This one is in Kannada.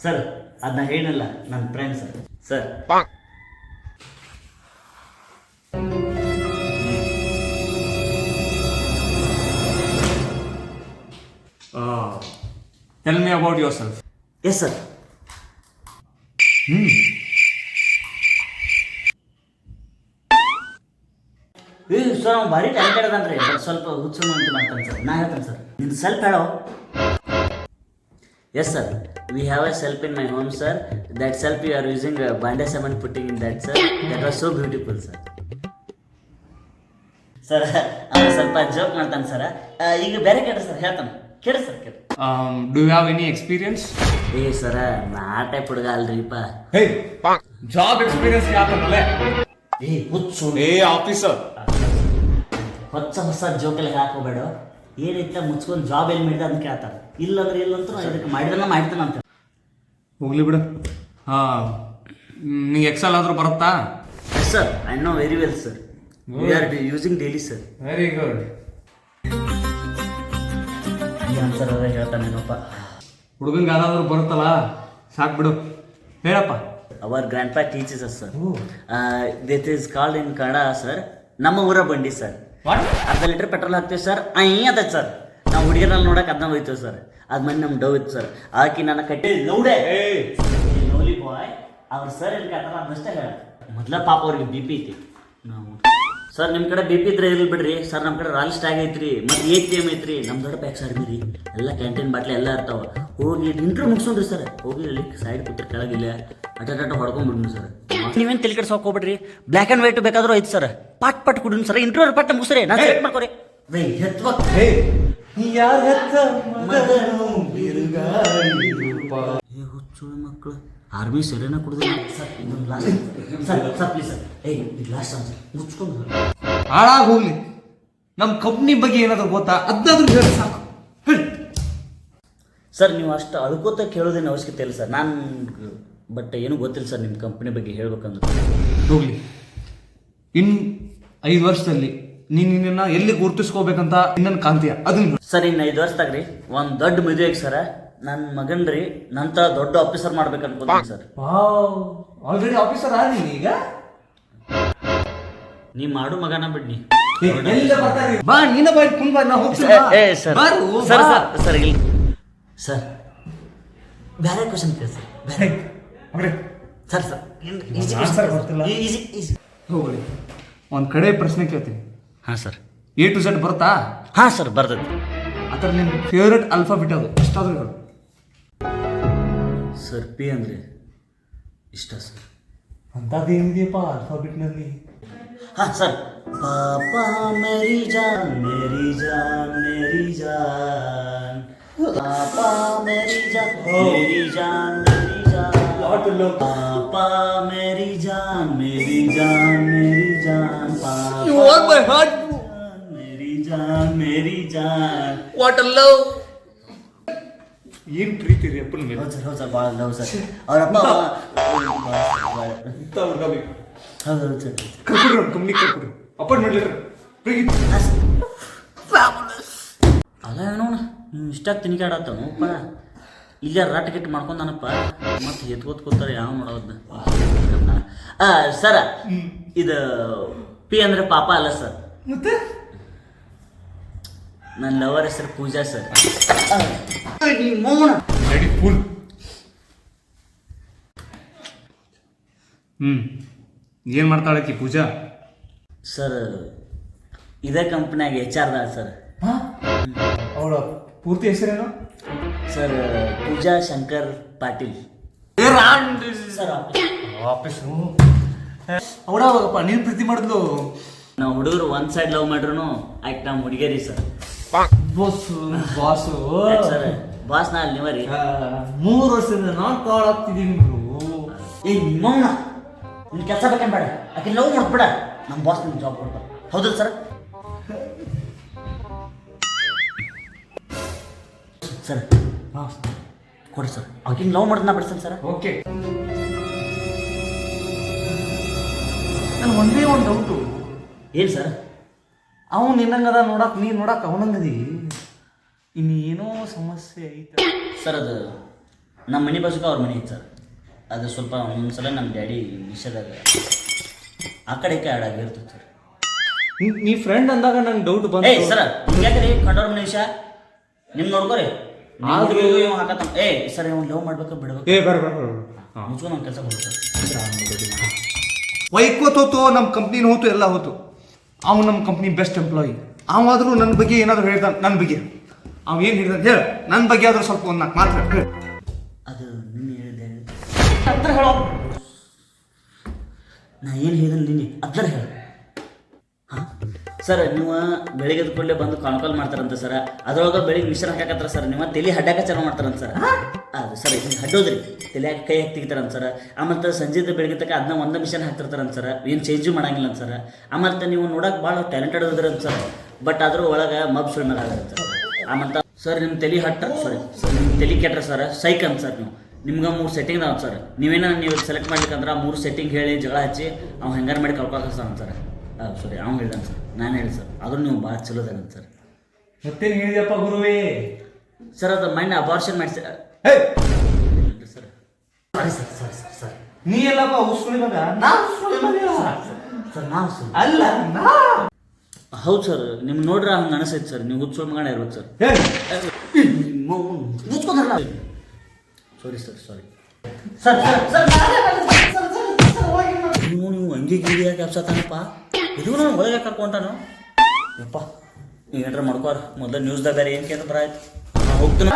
ಸರ್ ಅದನ್ನ ಹೇಳಿಲ್ಲ ನನ್ನ friend sir Tell me about yourself. Yes sir. Sir ಅವ್ನು ಭಾರಿ ಟ್ಯಾಲೆಂಟೆಡ್ ಅದಾನ್ರಿ, ಬಟ್ ಸ್ವಲ್ಪ ಹುಚ್ಚು ಅಂತ ಮಾಡ್ತಾನೆ ಸರ್. ನಾ ಹೇಳ್ತಾನೆ ಸರ್, ನಿನ್ನ ಸೆಲ್ಫ್ ಹೇಳೋ. Yes sir, we have a shelf in my home sir. That shelf you are using ಬಾಂಡೆ ಸಾಮಾನ್ putting in that sir. That was so beautiful sir. Sir ಅವ್ನು ಸ್ವಲ್ಪ ಜೋಕ್ ಮಾಡ್ತಾನೆ ಸರ್. ಈಗ ಬೇರೆ ಕೇಳ ಸರ್, ಹೇಳ್ತಾನೆ ಕೇಳ ಸರ್ ಕೇಳ. Do you have any experience? ಏ ಸರ ನಾ ಟೈಪ್ ಹುಡುಗ ಅಲ್ರಿಪ್ಪ. Hey, job experience ಯಾಕಂದ್ರೆ ಏ ಹುಚ್ಚು ಆಫೀಸರ್ ಹೊಸ ಜೋಕಲ್ಲಿ ಹಾಕೋಬೇಡ. ಏನೈತೆ ಮುಚ್ಕೊಂಡು ಜಾಬ್ ಎಲ್ಲಿ ಮಾಡಿದೆ ಅಂತ ಕೇಳ್ತಾರೆ. ಇಲ್ಲಂದ್ರೆ ಇಲ್ಲಂತೂ ಇದಕ್ಕೆ ಮಾಡಿದ್ರೆ ಮಾಡ್ತಾನೆ ಅಂತ. ಹೋಗ್ಲಿ ಬಿಡು. ನೀ ಎಕ್ಸೆಲ್ ಆದ್ರೂ ಬರುತ್ತಾ? Yes sir, I know very well sir. We are using daily sir. Very good. Answer ಹೇಳ್ತಾನೇನಪ್ಪ. ಹುಡುಗಂಗೆ ಯಾವ್ದಾದ್ರು ಬರುತ್ತಲ್ಲ, ಸಾಕು ಬಿಡು. ಹೇಳಪ್ಪ. Our grandpa teachers us sir. This is called in Kannada sir ನಮ್ಮ ಊರ ಬಂಡಿ ಸರ್. ಅರ್ಧ ಲೀಟರ್ ಪೆಟ್ರೋಲ್ ಹಾಕ್ತೀವಿ ಸರ್. ಅದ ಸರ್ ನಾವು ಹುಡುಗಿರಲ್ಲಿ ನೋಡಕ್ಕೆ ಅದನ್ನ ಹೋಯ್ತೀವಿ ಸರ್. ಅದು ಮನೆ ನಮ್ಮ ಡವ್ ಇತ್ತು ಸರ್. ಆಕಿ ನನ್ನ ಕಟ್ಟಿ ಲೌಡೆ ಲೌಲಿ ಬಾಯ್ ಅವ್ರು ಸರ್ ಎಲ್ಲಿ ಕಾಟಾರ ಅದಷ್ಟೇ ಹೇಳ. ಮೊದಲ ಪಾಪ ಅವ್ರಿಗೆ ಬಿ ಪಿ ಐತಿ. ನಾವು ಸರ್ ನಿಮ್ಮ ಕಡೆ ಬಿ ಪಿ ಇದ್ರೆ ಇರ್ಲಿ ಬಿಡ್ರಿ ಸರ್. ನಮ್ಮ ಕಡೆ ರಾಯಲ್ ಸ್ಟಾಗ್ ಐತ್ರಿ, ಮತ್ತು ATM ಐತ್ರಿ. ನಮ್ಮ ದೊಡ್ಡ ಪ್ಯಾಕ್ ಸರ್ ರೀ ಎಲ್ಲ ಕ್ಯಾಂಟೀನ್ ಬಾಟ್ಲಿ ಎಲ್ಲ ಇರ್ತಾವೆ. ಹೋಗಿ ಇಂಟ್ರೂ ಮುಗಿಸೋಣ್ರಿ ಸರ್. ಹೋಗಿ ಅಲ್ಲಿ ಸೈಡ್ ಕೂತ್ರೆ ಕೆಳಗಿಲ್ಲ ಅಟ ಹೊಡ್ಕೊಂಡ್ಬಿಡ್ರಿ ಸರ್. ನೀವೇನು ತಲೆ ಕೆಡ್ಸೋಕೆ ಹೋಗ್ಬಿಡ್ರಿ. ಬ್ಲ್ಯಾಕ್ ಆ್ಯಂಡ್ ವೈಟ್ ಬೇಕಾದ್ರೂ ಐತೆ ಸರ್. ಪಟ್ ಕುಡಿನ್ ಸರ್. ಇಂಟ್ರೂ ಪಟ್ ಮುಗಿಸ್ರಿ. ನಾನು ಸೆಲೆಕ್ಟ್ ಮಾಡ್ಕೊರಿ. ಹುಚ್ಚು ಮಕ್ಕಳು ಆರ್ಮಿ ಸೆರೆನ ಕುಡಿದ್ರೆ ಸರ್. ಇನ್ನೊಂದು ಲಾಸ್ಟ್ ಸರ್ ಪ್ಲೀಸ್ ಸರ್. ಇದು ಲಾಸ್ಟ್ ಸರ್ ಮುಚ್ಕೊಂಡು ಹಾಳಾಗಿ ಹೋಗ್ಲಿ. ನಮ್ಮ ಕಂಪ್ನಿ ಬಗ್ಗೆ ಏನಾದ್ರು ಗೊತ್ತಾ ಅದಾದ್ರೂ ಹೇಳಿ ಸಾಕು. ಸರ್ ನೀವು ಅಷ್ಟು ಅಳ್ಕೋತ ಕೇಳೋದೇನು ಅವಶ್ಯಕತೆ ಇಲ್ಲ ಸರ್. ನಾನು ಬಟ್ ಏನೂ ಗೊತ್ತಿಲ್ಲ ಸರ್ ನಿಮ್ಮ ಕಂಪ್ನಿ ಬಗ್ಗೆ ಹೇಳ್ಬೇಕಂದ್ರೆ. ಹೋಗ್ಲಿ, ಇನ್ನು 5 ವರ್ಷದಲ್ಲಿ ನಿನ್ನ ಎಲ್ಲಿ ಗುರುತಿಸ್ಕೋಬೇಕಂತ ಇನ್ನೊಂದು ಕಾಂತೀಯ ಅದನ್ನ ಸರ್. ಇನ್ನು 5 ವರ್ಷದಾಗ್ರಿ ಒಂದು ದೊಡ್ಡ ಮದುವೆಗೆ ಸರ ನನ್ನ ಮಗನ್ರಿ ನಂತರ ದೊಡ್ಡ ಆಫೀಸರ್ ಮಾಡ್ಬೇಕು ಅನ್ಕೋತೀನಿ ಸರ್. ಆಲ್ರೆಡಿ ಆಫೀಸರ್ ಆದೀನಿ ಈಗ. ನೀ ಮಾಡು ಮಗನ ಬಿಡ್ನಿ. ಬಾ ನೀನ ಬಾ ಕುಂಬ ನಾ ಹೋಗ್ತೀನಿ. ಸರ್ ಸರ್ ಸರ್ ಸರ್ ಇಲ್ಲ ಸರ್, ಬೇರೆ ಕ್ವಶನ್ ಕೇಳಿ ಸರ್. ಬೇರೆ ಸರ್ ಸರ್ ಈಸಿ ಹೋಗ್ಲಿ. ಒಂದು ಕಡೆ ಪ್ರಶ್ನೆ ಕೇಳ್ತೀನಿ. ಹಾಂ ಸರ್. A to Z ಬರುತ್ತಾ? ಹಾಂ ಸರ್ ಬರ್ತೈತಿ. ಆ ಥರ ನಿನ್ನ ಫೇವ್ರೆಟ್ ಆಲ್ಫಾಬಿಟ್ ಅದು ಅಷ್ಟಾದ್ರೂ ಹೇಳು. ಸರ್ P ಅಂದರೆ ಇಷ್ಟ ಸರ್. ಅಂಥದ್ದೇನಿದೆಯಪ್ಪ ಆಲ್ಫಾಬಿಟ್ನಲ್ಲಿ? ಹಾಂ ಸರ್. ಪಾಪಾ ಮೇರಿ ಜಾನ್ ಮೇರಿ ಜಾನ್ ಮೇರಿ ಜಾನ್ ಪಾಪಾ ಮೇರಿ ಜಾನ್ ಮೇರಿ ಜಾನ್ ಮೇರಿ ಜಾನ್ ಪಾಪಾ ಮೇರಿ ಜಾನ್ ಮೇರಿ ಜಾನ್ ಮೇರಿ ಜಾನ್ ಪಾಪಾ You are my heart. ಮೇರಿ ಜಾನ್ ಮೇರಿ ಜಾನ್. What a love. ಏನು ಪ್ರೀತಿ ರೀ ಅಪ್ಪನ ಮೇಲೆ. ಹೌದು ಸರ್ ಭಾಳ ಲವ್ ಸರ್. ಅವರಪ್ಪ ಇಂಥ ಹುಡುಗ ಬೇಕು. ಹೌದು ಸರ್. ಕರ್ಕೊಡ್ರಿ ಕಂಪ್ನಿ ಕರ್ಕೊಡ್ರಿ ಅಪಾಯಿಂಟ್ಮೆಂಟ್ ಲೆಟರ್ ಪ್ರೀತಿ. ಅಲ್ಲ ಏನೋ ನೀವು ಇಷ್ಟಾಗಿ ತಿನ್ಕಾಡತ್ತನಪ್ಪ. ಇಲ್ಲೇ ರಾಟ್ ಗಿಟ್ ಮಾಡ್ಕೊಂಡನಪ್ಪ. ಮತ್ತೆ ಎತ್ಕೋತಾರೆ ಯಾವ ಮಾಡೋದು ಸರ. ಇದು P ಅಂದರೆ ಪಾಪ ಅಲ್ಲ ಸರ್. ಮತ್ತೆ ನನ್ನ ಲವರ್ ಹೆಸರು ಪೂಜಾ ಸರ್. ಮೌನ ರೆಡಿ ಫುಲ್. ಏನು ಮಾಡ್ತಾಳಕ್ಕಿ ಪೂಜಾ? ಸರ್ ಇದೇ ಕಂಪ್ನಿಯಾಗ HR ದ ಸರ್. ಅವಳ ಪೂರ್ತಿ ಹೆಸರೇನು? ಸರ್ ಪೂಜಾ ಶಂಕರ್ ಪಾಟೀಲ್ ಸರ್. ಆಫೀಸು ಅವಳಾವಾಗಪ್ಪ ನೀನು ಪ್ರೀತಿ ಮಾಡಿದ್ಲು? ನಾವು ಹುಡುಗರು ಒಂದು ಸೈಡ್ ಲವ್ ಮಾಡ್ರು ಆಯ್ತು ನಾವು ಹುಡುಗಿಯರಿ sir. Boss boss sir boss ನಾ ಅಲ್ಲಿ ನೀವರಿ 3 ವರ್ಷದಿಂದ ನಾನು ಕಾಲ್ ಆಗ್ತಿದ್ದೀನಿ. ಏ ನಿಮ್ಮವನ ನಿನ್ನ ಕೆಲಸ ಬೇಕೇನು ಬೇಡ, ಆಕೆ ಲವ್ ಮಾಡ್ಬಿಡ. ನಮ್ಮ ಬಾಸ್ ನಿಮ್ಗೆ ಜಾಬ್ ಕೊಡ್ತಾರೆ ಹೌದಲ್ಲ ಸರ್? ಸರ್ ಹಾಂ ಕೊಡಿ ಸರ್. ಆಕೆ ಲವ್ ಮಾಡೋದನ್ನ ಬಿಡ್ಸಲ್ಲ ಸರ್. ಓಕೆ. ನಾನು ಒಂದೇ ಒಂದು ಡೌಟು. ಏನು ಸರ್? ಅವನು ನಿನ್ನಂಗದ ನೋಡಕ್ಕೆ, ನೀನು ನೋಡಕ್ಕೆ ಅವನಂಗದಿ. ಇನ್ನೇನೋ ಸಮಸ್ಯೆ ಐತೆ ಸರ್. ಅದು ನಮ್ಮ ಮನೆ ಬಾಜುಕ ಅವ್ರ ಮನೆ ಇತ್ತು ಸರ್. ಅದು ಸ್ವಲ್ಪ ಒಂದೊಂದ್ಸಲ ನಮ್ಮ ಡ್ಯಾಡಿ ವಿಷಯದಾಗ ಆ ಕಡೆ ಆಡಾಗಿರ್ತದೆ ಸರ್. ನೀ ಫ್ರೆಂಡ್ ಅಂದಾಗ ನಂಗೆ ಡೌಟ್ ಬಂತು. ಏಯ್ ಸರ್ ಯಾಕ್ರಿ ಕಂಡವ್ರ ಮನೆ ವಿಷಯ ನಿಮ್ ನೋಡ್ಕೋರಿ. ಹಾಕತ್ತ ಸರ್ ಇವ್ ಲವ್ ಮಾಡ್ಬೇಕು ಬಿಡ್ಬೇಕು ಮುಚ್ಕೊಂಡು ನಮ್ಮ ಕೆಲಸ ಕೊಡ್ತಾರೆ. ವೈಕೋತ್ ಹೋತು, ನಮ್ಮ ಕಂಪ್ನಿನ ಹೋತು, ಎಲ್ಲ ಹೋತು. ಅವ್ನು ನಮ್ಮ ಕಂಪ್ನಿ ಬೆಸ್ಟ್ ಎಂಪ್ಲಾಯಿ. ಅವಾದರೂ ನನ್ನ ಬಗ್ಗೆ ಏನಾದರೂ ಹೇಳ್ದ, ನನ್ನ ಬಗ್ಗೆ ಅವ ಏನು ಹೇಳ್ದ ಹೇಳ, ನನ್ನ ಬಗ್ಗೆ ಆದರೂ ಸ್ವಲ್ಪ ಒಂದು ನಾಲ್ಕು ಮಾತು ಹೇಳಿ. ಅದು ನಿನ್ನೆ ಹೇಳಿದೆ ಅದ್ರ ಹೇಳೋ. ನಾ ಏನು ಹೇಳಿದ್ರೆ ನಿನ್ನೆ ಅದ್ರ ಹೇಳ. ಹಾಂ ಸರ್ ನೀವು ಬೆಳಿಗ್ಗೆ ಎದ್ದ ಕೂಡಲೇ ಬಂದು ಕಾಲ್ ಮಾಡ್ತಾರಂತ ಸರ್. ಅದ್ರೊಳಗೆ ಬೆಳಿಗ್ಗೆ ಮಿಶ್ರ ಹಾಕತ್ತಾರ ಸರ್. ನೀವು ತಲೆ ಹಡ್ಡಾಕ ಚಾಲು ಮಾಡ್ತಾರಂತ ಸರ್. ಅದು ಸರ್ ಹಿಂಗೆ ಹಡ್ಡೋದ್ರಿ ತಲೆಯಾಗ ಕೈ ಹಾಕಿ ತೆಗಿತಾರಂತ ಸರ್. ಆಮೇಲೆ ಸಂಜೆದ ಬೆಳಿಗ್ಗೆ ತಕ್ಕ ಅದನ್ನ ಒಂದು ಮಿಷನ್ ಹಾಕ್ತಿರ್ತಾರಂತ ಸರ್. ಏನು ಚೇಂಜು ಮಾಡಂಗಿಲ್ಲ ಅಂತ ಸರ್. ಆಮೇಲೆ ನೀವು ನೋಡೋಕೆ ಭಾಳ ಟ್ಯಾಲೆಂಟೆಡ್ ಇದ್ರಂತ ಸರ್. ಬಟ್ ಅದ್ರ ಒಳಗೆ ಮಬ್ ಸುಳ್ಳು ಆಗತ್ತೆ ಸರ್. ಆಮೇಲೆ ಸರ್ ನಿಮ್ಮ ತಲೆ ಹಟ್ಟ ಸಾರಿ ಸರ್ ನಿಮ್ಮ ತಲೆ ಕೆಟ್ರ ಸರ್ ಸೈಕ್ ಅಂತ ಸರ್. ನಿಮ್ಗೆ 3 ಸೆಟ್ಟಿಂಗ್ ಅದಾವ ಸರ್. ನೀವು ಸೆಲೆಕ್ಟ್ ಮಾಡ್ಲಿಕ್ಕಂದ್ರೆ 3 ಸೆಟ್ಟಿಂಗ್ ಹೇಳಿ ಜಗಳ ಹಚ್ಚಿ ಅವ್ನು ಹೆಂಗಾರು ಮಾಡಿ ಕಳ್ಕೊಳ್ತಾನೆ ಸರ್. ಸಾರಿ ಅವ್ನು ಹೇಳ್ದಾನೆ ಸರ್, ನಾನು ಹೇಳಿ ಸರ್. ಆದ್ರೂ ನೀವು ಭಾಳ ಚಲೋದಾಗಂತ ಸರ್. ಮತ್ತೇನು ಹೇಳಿದಪ್ಪ ಗುರುವೇ? ಸರ್ ಅದು ಮೈಂಡ್ ಅಬಾರ್ಷನ್ ಮಾಡಿಸಿ sir. Sorry sir sorry sir sir. ನೀ ಎಲ್ಲಪ್ಪ ಉಸ್ಕುಳಿ ಮಗ? ಸರ್ ನಾವು ಸರ್ ಅಲ್ಲ ನಾ. ಹೌದು ಸರ್ ನಿಮ್ಗೆ ನೋಡ್ರೆ ಹಂಗೆ ಅನಿಸೈತೆ ಸರ್. ನೀವು ಹುಚ್ಚು ಮಗನ ಇರ್ಬೇಕು ಸರ್. ಮುಚ್ಕೊಂಡ್ರಲ್ಲ. Sorry sir sorry sir sir ನೀವು ಹಂಗೆ ಗಿಡಿ ಯಾಕೆ ಅಪ್ಸತ್ತಾನಪ್ಪ. ಇದು ನಾನು ಒಳಗೆ ಕರ್ಕೊಂಟಾನು ಯಪ್ಪ. ನೀವು ಏನಾರ ಮಾಡ್ಕೋರ ಮೊದಲು ನ್ಯೂಸ್ದಾಗ ಬೇರೆ ಏನು ಕೇಂದ್ರ ಬರಾಯ್ತು ಹೋಗ್ತೀನಿ.